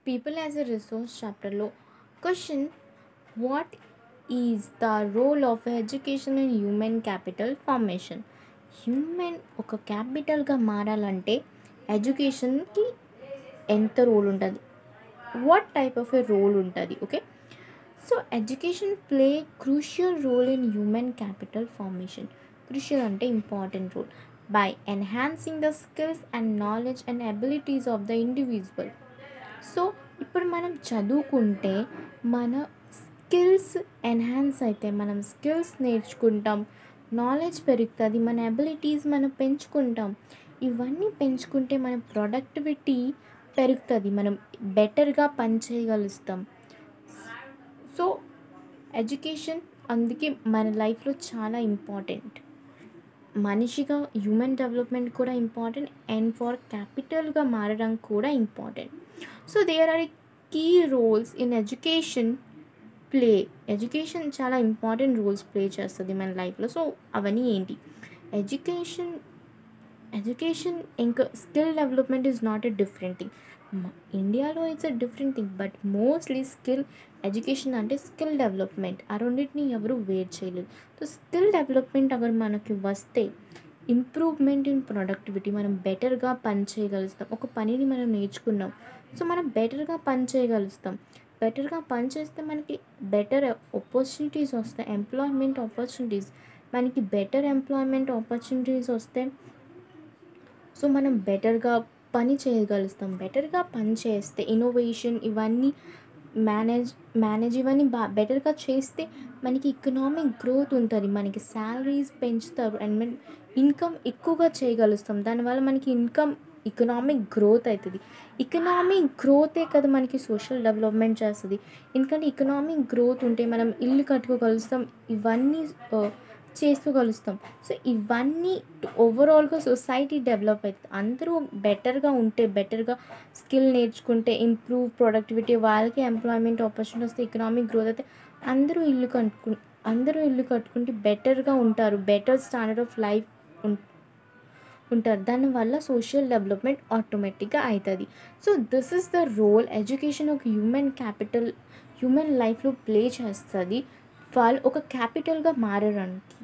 People as a resource చాప్టర్లో question, what is the role of education in human capital formation? Human ఒక క్యాపిటల్గా మారాలంటే ఎడ్యుకేషన్కి ఎంత రోల్ ఉంటుంది, what type of a role ఉంటుంది? Okay, so education play crucial role in human capital formation. Crucial అంటే important role by enhancing the skills and knowledge and abilities of the individual. So ఇప్పుడు మనం చదువుకుంటే మన skills enhance అయితే, మనం skills నేర్చుకుంటాం, knowledge పెరుగుతుంది, మన అబిలిటీస్ మనం పెంచుకుంటాం. ఇవన్నీ పెంచుకుంటే మన ప్రొడక్టివిటీ పెరుగుతుంది, మనం బెటర్గా పని చేయగలుగుతాం. సో ఎడ్యుకేషన్ అందుకే మన లైఫ్లో చాలా ఇంపార్టెంట్. మనిషిగా హ్యూమన్ డెవలప్మెంట్ కూడా ఇంపార్టెంట్ అండ్ ఫర్ క్యాపిటల్గా మారడం కూడా important. So there are key roles in education play. Education చాలా ఇంపార్టెంట్ రోల్స్ ప్లే చేస్తుంది మన లైఫ్లో. సో అవన్నీ ఏంటి? ఎడ్యుకేషన్ ఇంకా skill development is not a different thing. ఇండియాలో it's a different thing, but mostly education అంటే స్కిల్ డెవలప్మెంట్. ఆ రెండింటిని ఎవరు వేర్ చేయలేదు. సో స్కిల్ డెవలప్మెంట్ అगर మనకి వస్తే ఇంప్రూవ్మెంట్ ఇన్ ప్రొడక్టివిటీ, మనం బెటర్గా పని చేయగలుగుతాం. ఒక పనిని మనం నేర్చుకున్నాం, సో మనం బెటర్గా పని చేయగలుగుతాం. బెటర్గా పని చేస్తే మనకి బెటర్ ఆపర్చునిటీస్ వస్తాయి, ఎంప్లాయ్మెంట్ ఆపర్చునిటీస్. మనకి బెటర్ ఎంప్లాయ్మెంట్ ఆపర్చునిటీస్ వస్తే సో మనం బెటర్గా పని చేయగలుగుతాం. బెటర్గా పని చేస్తే ఇన్నోవేషన్ ఇవన్నీ మేనేజ్ ఇవన్నీ బెటర్గా చేస్తే మనకి ఎకనామిక్ గ్రోత్ ఉంటుంది, మనకి శాలరీస్ పెంచుతారు అండ్ ఇన్కమ్ ఎక్కువగా చేయగలుగుతాం. దానివల్ల మనకి ఎకనామిక్ గ్రోత్ అవుతుంది. ఎకనామిక్ గ్రోతే కదా మనకి సోషల్ డెవలప్మెంట్ చేస్తుంది. ఎందుకంటే ఎకనామిక్ గ్రోత్ ఉంటే మనం ఇల్లు కట్టుకోగలుగుతాం, ఇవన్నీ చేసుకోగలుగుతాం. సో ఇవన్నీ ఓవరాల్గా సొసైటీ డెవలప్ అవుతుంది. అందరూ బెటర్గా ఉంటే, బెటర్గా స్కిల్ నేర్చుకుంటే ఇంప్రూవ్ ప్రొడక్టివిటీ, వాళ్ళకి ఎంప్లాయ్మెంట్ ఆపర్చునిటీ వస్తే ఎకనామిక్ గ్రోత్ అయితే అందరూ ఇల్లు కట్టుకుంటే బెటర్గా ఉంటారు, బెటర్ స్టాండర్డ్ ఆఫ్ లైఫ్ ఉంటారు. దానివల్ల సోషల్ డెవలప్మెంట్ ఆటోమేటిక్గా అవుతుంది. So this is the role education ఒక హ్యూమన్ లైఫ్లో ప్లే చేస్తుంది వాళ్ళు ఒక క్యాపిటల్గా మారడానికి.